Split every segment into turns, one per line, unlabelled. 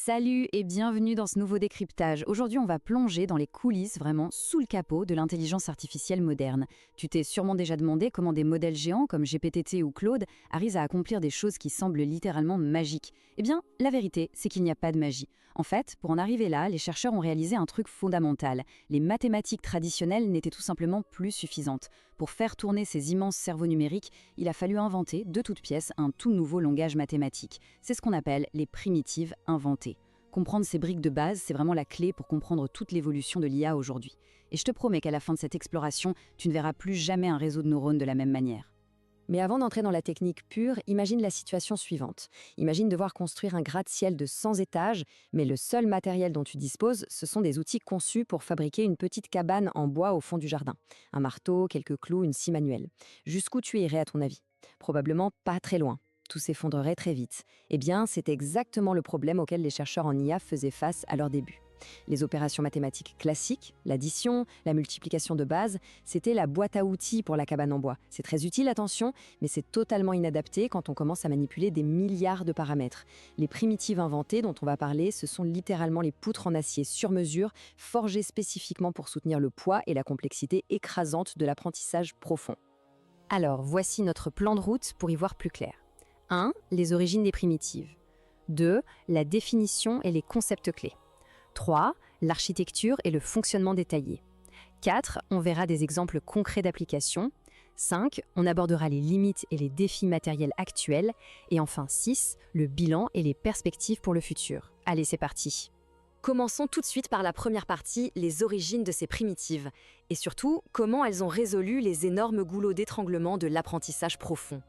Salut et bienvenue dans ce nouveau décryptage. Aujourd'hui, on va plonger dans les coulisses, vraiment sous le capot de l'intelligence artificielle moderne. Tu t'es sûrement déjà demandé comment des modèles géants comme GPT ou Claude arrivent à accomplir des choses qui semblent littéralement magiques. Eh bien, la vérité, c'est qu'il n'y a pas de magie. En fait, pour en arriver là, les chercheurs ont réalisé un truc fondamental. Les mathématiques traditionnelles n'étaient tout simplement plus suffisantes. Pour faire tourner ces immenses cerveaux numériques, il a fallu inventer de toutes pièces un tout nouveau langage mathématique. C'est ce qu'on appelle les primitives inventées. Comprendre ces briques de base, c'est vraiment la clé pour comprendre toute l'évolution de l'IA aujourd'hui. Et je te promets qu'à la fin de cette exploration, tu ne verras plus jamais un réseau de neurones de la même manière.
Mais avant d'entrer dans la technique pure, imagine la situation suivante. Imagine devoir construire un gratte-ciel de 100 étages, mais le seul matériel dont tu disposes, ce sont des outils conçus pour fabriquer une petite cabane en bois au fond du jardin. Un marteau, quelques clous, une scie manuelle. Jusqu'où tu irais à ton avis? Probablement pas très loin. Tout s'effondrerait très vite. Eh bien, c'est exactement le problème auquel les chercheurs en IA faisaient face à leur début. Les opérations mathématiques classiques, l'addition, la multiplication de base, c'était la boîte à outils pour la cabane en bois. C'est très utile, attention, mais c'est totalement inadapté quand on commence à manipuler des milliards de paramètres. Les primitives inventées dont on va parler, ce sont littéralement les poutres en acier sur mesure, forgées spécifiquement pour soutenir le poids et la complexité écrasante de l'apprentissage profond. Alors, voici notre plan de route pour y voir plus clair. 1. Les origines des primitives. 2. La définition et les concepts clés. 3. L'architecture et le fonctionnement détaillé. 4. On verra des exemples concrets d'application. 5. On abordera les limites et les défis matériels actuels. Et enfin 6. Le bilan et les perspectives pour le futur. Allez, c'est parti. Commençons tout de suite par la première partie, les origines de ces primitives. Et surtout, comment elles ont résolu les énormes goulots d'étranglement de l'apprentissage profond.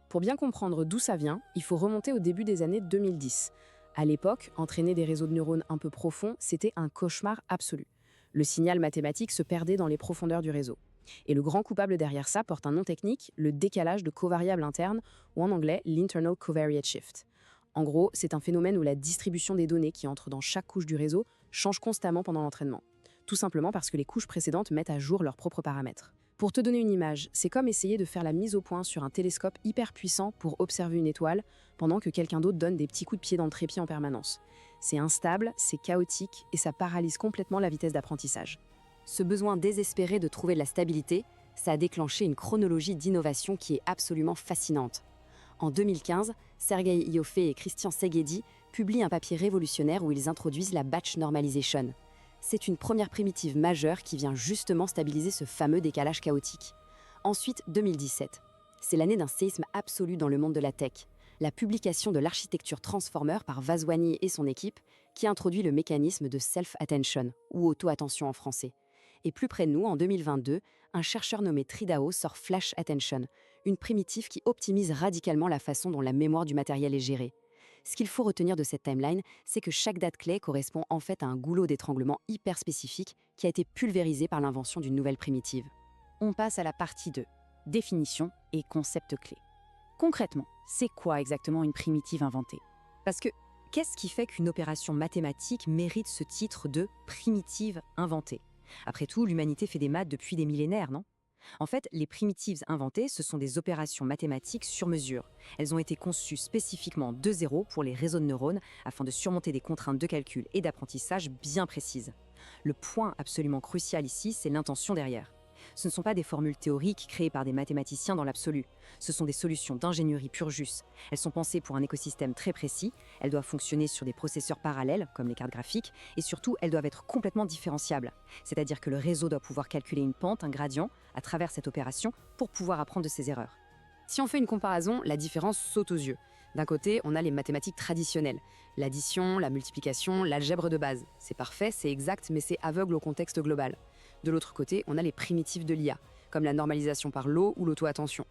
Pour bien comprendre d'où ça vient, il faut remonter au début des années 2010. À l'époque, entraîner des réseaux de neurones un peu profonds, c'était un cauchemar absolu. Le signal mathématique se perdait dans les profondeurs du réseau. Et le grand coupable derrière ça porte un nom technique, le décalage de covariables internes, ou en anglais, l'internal covariate shift. En gros, c'est un phénomène où la distribution des données qui entrent dans chaque couche du réseau change constamment pendant l'entraînement. Tout simplement parce que les couches précédentes mettent à jour leurs propres paramètres. Pour te donner une image, c'est comme essayer de faire la mise au point sur un télescope hyper puissant pour observer une étoile, pendant que quelqu'un d'autre donne des petits coups de pied dans le trépied en permanence. C'est instable, c'est chaotique, et ça paralyse complètement la vitesse d'apprentissage.
Ce besoin désespéré de trouver de la stabilité, ça a déclenché une chronologie d'innovation qui est absolument fascinante. En 2015, Sergei Ioffe et Christian Szegedy publient un papier révolutionnaire où ils introduisent la batch normalization. C'est une première primitive majeure qui vient justement stabiliser ce fameux décalage chaotique. Ensuite, 2017. C'est l'année d'un séisme absolu dans le monde de la tech. La publication de l'architecture Transformer par Vaswani et son équipe, qui introduit le mécanisme de self-attention, ou auto-attention en français. Et plus près de nous, en 2022, un chercheur nommé Tridao sort Flash Attention, une primitive qui optimise radicalement la façon dont la mémoire du matériel est gérée. Ce qu'il faut retenir de cette timeline, c'est que chaque date clé correspond en fait à un goulot d'étranglement hyper spécifique qui a été pulvérisé par l'invention d'une nouvelle primitive.
On passe à la partie 2, définition et concept clé. Concrètement, c'est quoi exactement une primitive inventée?
Parce que, qu'est-ce qui fait qu'une opération mathématique mérite ce titre de primitive inventée? Après tout, l'humanité fait des maths depuis des millénaires, non? En fait, les primitives inventées, ce sont des opérations mathématiques sur mesure. Elles ont été conçues spécifiquement de zéro pour les réseaux de neurones afin de surmonter des contraintes de calcul et d'apprentissage bien précises. Le point absolument crucial ici, c'est l'intention derrière. Ce ne sont pas des formules théoriques créées par des mathématiciens dans l'absolu. Ce sont des solutions d'ingénierie pure jus. Elles sont pensées pour un écosystème très précis, elles doivent fonctionner sur des processeurs parallèles, comme les cartes graphiques, et surtout, elles doivent être complètement différenciables. C'est-à-dire que le réseau doit pouvoir calculer une pente, un gradient, à travers cette opération, pour pouvoir apprendre de ses erreurs.
Si on fait une comparaison, la différence saute aux yeux. D'un côté, on a les mathématiques traditionnelles. L'addition, la multiplication, l'algèbre de base. C'est parfait, c'est exact, mais c'est aveugle au contexte global. De l'autre côté, on a les primitives de l'IA, comme la normalisation par l'eau ou l'auto-attention.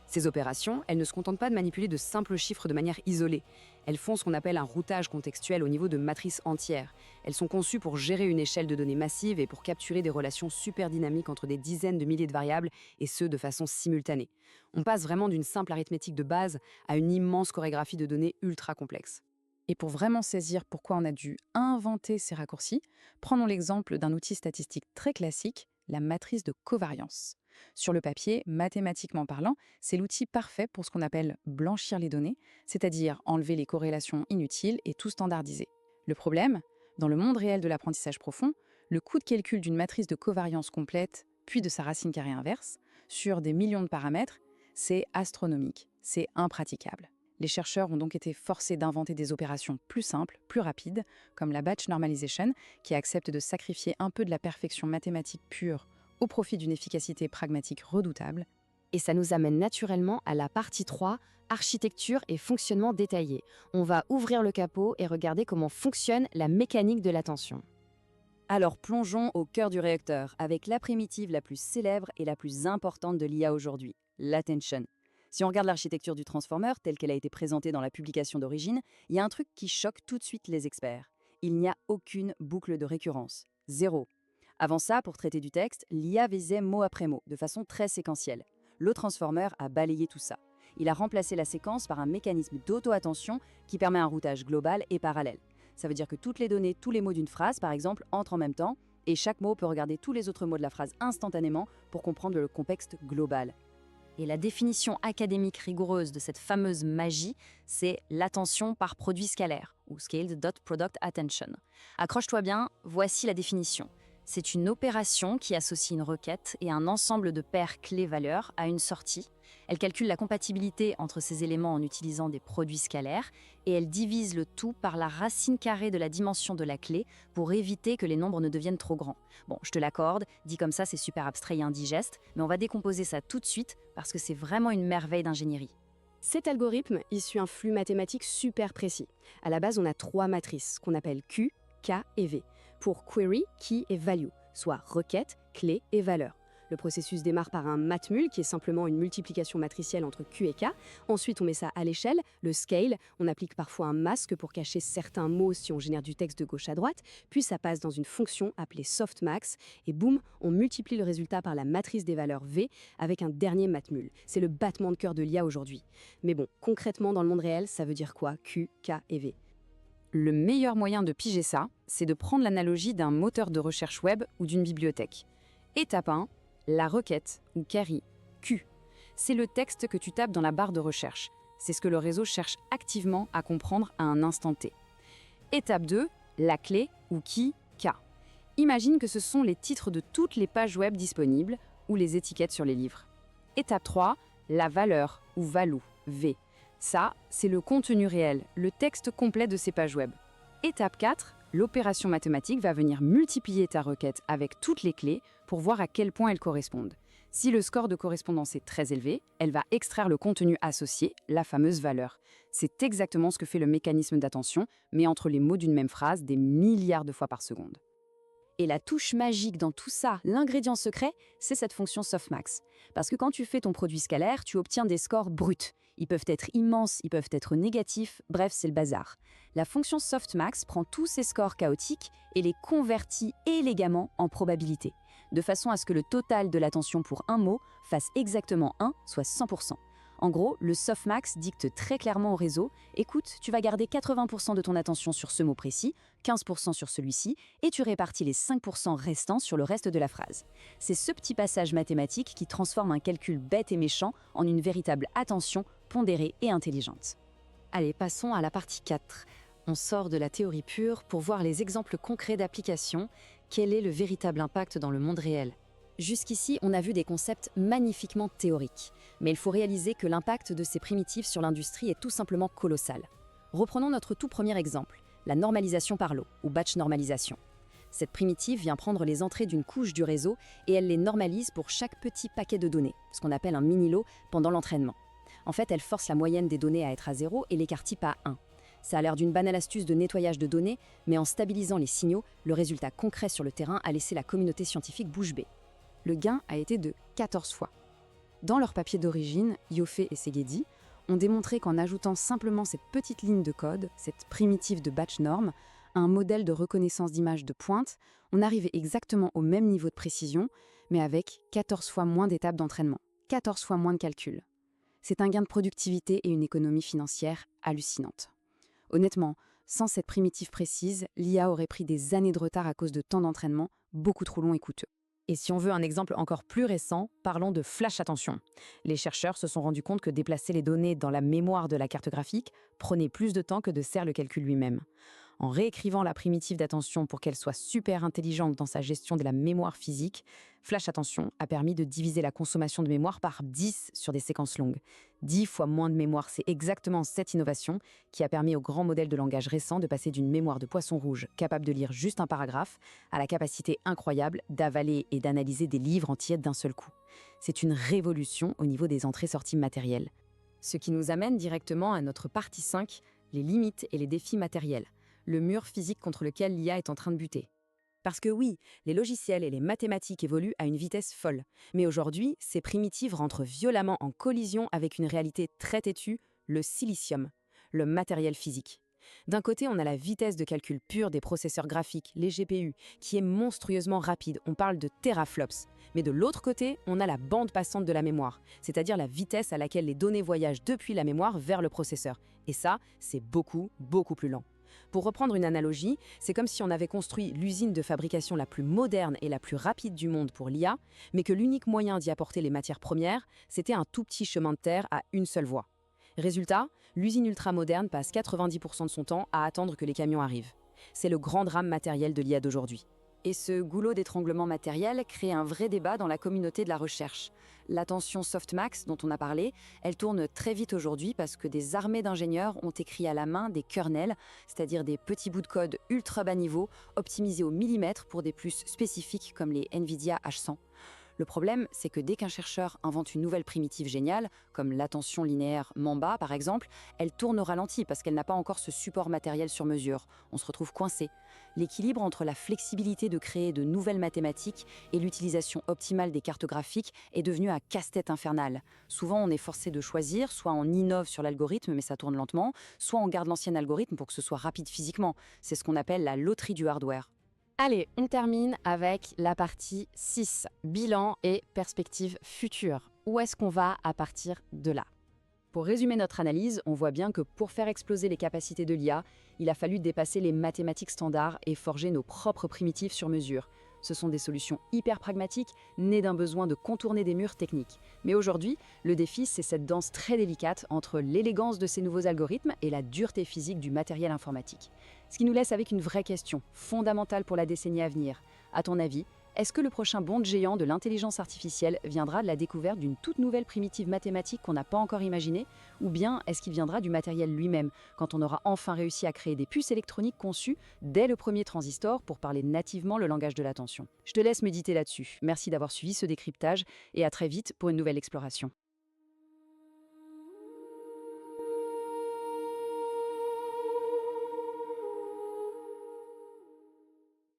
Ces opérations, elles ne se contentent pas de manipuler de simples chiffres de manière isolée. Elles font ce qu'on appelle un routage contextuel au niveau de matrices entières. Elles sont conçues pour gérer une échelle de données massive et pour capturer des relations super dynamiques entre des dizaines de milliers de variables, et ce, de façon simultanée. On passe vraiment d'une simple arithmétique de base à une immense chorégraphie de données ultra complexe.
Et pour vraiment saisir pourquoi on a dû inventer ces raccourcis, prenons l'exemple d'un outil statistique très classique, la matrice de covariance. Sur le papier, mathématiquement parlant, c'est l'outil parfait pour ce qu'on appelle blanchir les données, c'est-à-dire enlever les corrélations inutiles et tout standardiser.
Le problème, dans le monde réel de l'apprentissage profond, le coût de calcul d'une matrice de covariance complète, puis de sa racine carrée inverse, sur des millions de paramètres, c'est astronomique, c'est impraticable. Les chercheurs ont donc été forcés d'inventer des opérations plus simples, plus rapides, comme la batch normalization, qui accepte de sacrifier un peu de la perfection mathématique pure au profit d'une efficacité pragmatique redoutable.
Et ça nous amène naturellement à la partie 3, architecture et fonctionnement détaillé. On va ouvrir le capot et regarder comment fonctionne la mécanique de l'attention.
Alors plongeons au cœur du réacteur, avec la primitive la plus célèbre et la plus importante de l'IA aujourd'hui, l'attention. Si on regarde l'architecture du transformer telle qu'elle a été présentée dans la publication d'origine, il y a un truc qui choque tout de suite les experts. Il n'y a aucune boucle de récurrence. Zéro. Avant ça, pour traiter du texte, l'IA visait mot après mot, de façon très séquentielle. Le transformer a balayé tout ça. Il a remplacé la séquence par un mécanisme d'auto-attention qui permet un routage global et parallèle. Ça veut dire que toutes les données, tous les mots d'une phrase, par exemple, entrent en même temps, et chaque mot peut regarder tous les autres mots de la phrase instantanément pour comprendre le contexte global.
Et la définition académique rigoureuse de cette fameuse magie, c'est l'attention par produit scalaire, ou Scaled Dot Product Attention. Accroche-toi bien, voici la définition. C'est une opération qui associe une requête et un ensemble de paires clés-valeurs à une sortie. Elle calcule la compatibilité entre ces éléments en utilisant des produits scalaires et elle divise le tout par la racine carrée de la dimension de la clé pour éviter que les nombres ne deviennent trop grands. Bon, je te l'accorde, dit comme ça c'est super abstrait et indigeste, mais on va décomposer ça tout de suite parce que c'est vraiment une merveille d'ingénierie.
Cet algorithme issu un flux mathématique super précis. À la base, on a 3 matrices qu'on appelle Q, K et V, pour query, key et value, soit requête, clé et valeur. Le processus démarre par un matmul, qui est simplement une multiplication matricielle entre Q et K. Ensuite, on met ça à l'échelle, le scale. On applique parfois un masque pour cacher certains mots si on génère du texte de gauche à droite. Puis ça passe dans une fonction appelée softmax. Et boum, on multiplie le résultat par la matrice des valeurs V avec un dernier matmul. C'est le battement de cœur de l'IA aujourd'hui. Mais bon, concrètement, dans le monde réel, ça veut dire quoi, Q, K et V?
Le meilleur moyen de piger ça, c'est de prendre l'analogie d'un moteur de recherche web ou d'une bibliothèque. Étape 1, la requête, ou query, Q. C'est le texte que tu tapes dans la barre de recherche. C'est ce que le réseau cherche activement à comprendre à un instant T. Étape 2, la clé, ou key, K. Imagine que ce sont les titres de toutes les pages web disponibles ou les étiquettes sur les livres. Étape 3, la valeur, ou value, V. Ça, c'est le contenu réel, le texte complet de ces pages web. Étape 4, l'opération mathématique va venir multiplier ta requête avec toutes les clés pour voir à quel point elles correspondent. Si le score de correspondance est très élevé, elle va extraire le contenu associé, la fameuse valeur. C'est exactement ce que fait le mécanisme d'attention, mais entre les mots d'une même phrase des milliards de fois par seconde. Et la touche magique dans tout ça, l'ingrédient secret, c'est cette fonction softmax. Parce que quand tu fais ton produit scalaire, tu obtiens des scores bruts. Ils peuvent être immenses, ils peuvent être négatifs, bref, c'est le bazar. La fonction softmax prend tous ces scores chaotiques et les convertit élégamment en probabilité, de façon à ce que le total de l'attention pour un mot fasse exactement 1, soit 100%. En gros, le softmax dicte très clairement au réseau « Écoute, tu vas garder 80% de ton attention sur ce mot précis, 15% sur celui-ci, et tu répartis les 5% restants sur le reste de la phrase. » C'est ce petit passage mathématique qui transforme un calcul bête et méchant en une véritable attention pondérée et intelligente.
Allez, passons à la partie 4. On sort de la théorie pure pour voir les exemples concrets d'application. Quel est le véritable impact dans le monde réel ? Jusqu'ici, on a vu des concepts magnifiquement théoriques, mais il faut réaliser que l'impact de ces primitives sur l'industrie est tout simplement colossal. Reprenons notre tout premier exemple, la normalisation par lot, ou batch normalisation. Cette primitive vient prendre les entrées d'une couche du réseau et elle les normalise pour chaque petit paquet de données, ce qu'on appelle un mini-lot, pendant l'entraînement. En fait, elle force la moyenne des données à être à 0 et l'écart-type à 1. Ça a l'air d'une banale astuce de nettoyage de données, mais en stabilisant les signaux, le résultat concret sur le terrain a laissé la communauté scientifique bouche bée. Le gain a été de 14 fois. Dans leur papier d'origine, Ioffe et Szegedi ont démontré qu'en ajoutant simplement cette petite ligne de code, cette primitive de batch norm, à un modèle de reconnaissance d'image de pointe, on arrivait exactement au même niveau de précision, mais avec 14 fois moins d'étapes d'entraînement, 14 fois moins de calculs. C'est un gain de productivité et une économie financière hallucinante. Honnêtement, sans cette primitive précise, l'IA aurait pris des années de retard à cause de temps d'entraînement beaucoup trop longs et coûteux. Et si on veut un exemple encore plus récent, parlons de flash attention. Les chercheurs se sont rendus compte que déplacer les données dans la mémoire de la carte graphique prenait plus de temps que de faire le calcul lui-même. En réécrivant la primitive d'attention pour qu'elle soit super intelligente dans sa gestion de la mémoire physique, Flash Attention a permis de diviser la consommation de mémoire par 10 sur des séquences longues. 10 fois moins de mémoire, c'est exactement cette innovation qui a permis au grand modèle de langage récent de passer d'une mémoire de poisson rouge capable de lire juste un paragraphe à la capacité incroyable d'avaler et d'analyser des livres entiers d'un seul coup. C'est une révolution au niveau des entrées-sorties matérielles. Ce qui nous amène directement à notre partie 5, les limites et les défis matériels, le mur physique contre lequel l'IA est en train de buter. Parce que oui, les logiciels et les mathématiques évoluent à une vitesse folle. Mais aujourd'hui, ces primitives rentrent violemment en collision avec une réalité très têtue, le silicium, le matériel physique. D'un côté, on a la vitesse de calcul pure des processeurs graphiques, les GPU, qui est monstrueusement rapide, on parle de teraflops. Mais de l'autre côté, on a la bande passante de la mémoire, c'est-à-dire la vitesse à laquelle les données voyagent depuis la mémoire vers le processeur. Et ça, c'est beaucoup, beaucoup plus lent. Pour reprendre une analogie, c'est comme si on avait construit l'usine de fabrication la plus moderne et la plus rapide du monde pour l'IA, mais que l'unique moyen d'y apporter les matières premières, c'était un tout petit chemin de terre à une seule voie. Résultat, l'usine ultramoderne passe 90% de son temps à attendre que les camions arrivent. C'est le grand drame matériel de l'IA d'aujourd'hui. Et ce goulot d'étranglement matériel crée un vrai débat dans la communauté de la recherche. L'attention softmax dont on a parlé, elle tourne très vite aujourd'hui parce que des armées d'ingénieurs ont écrit à la main des kernels, c'est-à-dire des petits bouts de code ultra bas niveau, optimisés au millimètre pour des plus spécifiques comme les NVIDIA H100. Le problème, c'est que dès qu'un chercheur invente une nouvelle primitive géniale, comme l'attention linéaire Mamba par exemple, elle tourne au ralenti parce qu'elle n'a pas encore ce support matériel sur mesure. On se retrouve coincé. L'équilibre entre la flexibilité de créer de nouvelles mathématiques et l'utilisation optimale des cartes graphiques est devenu un casse-tête infernal. Souvent, on est forcé de choisir, soit on innove sur l'algorithme mais ça tourne lentement, soit on garde l'ancien algorithme pour que ce soit rapide physiquement. C'est ce qu'on appelle la loterie du hardware.
Allez, on termine avec la partie 6, bilan et perspectives futures. Où est-ce qu'on va à partir de là?
Pour résumer notre analyse, on voit bien que pour faire exploser les capacités de l'IA, il a fallu dépasser les mathématiques standards et forger nos propres primitives sur mesure. Ce sont des solutions hyper pragmatiques, nées d'un besoin de contourner des murs techniques. Mais aujourd'hui, le défi, c'est cette danse très délicate entre l'élégance de ces nouveaux algorithmes et la dureté physique du matériel informatique. Ce qui nous laisse avec une vraie question, fondamentale pour la décennie à venir. À ton avis, est-ce que le prochain bond géant de l'intelligence artificielle viendra de la découverte d'une toute nouvelle primitive mathématique qu'on n'a pas encore imaginée? Ou bien est-ce qu'il viendra du matériel lui-même, quand on aura enfin réussi à créer des puces électroniques conçues dès le premier transistor pour parler nativement le langage de l'attention? Je te laisse méditer là-dessus. Merci d'avoir suivi ce décryptage et à très vite pour une nouvelle exploration.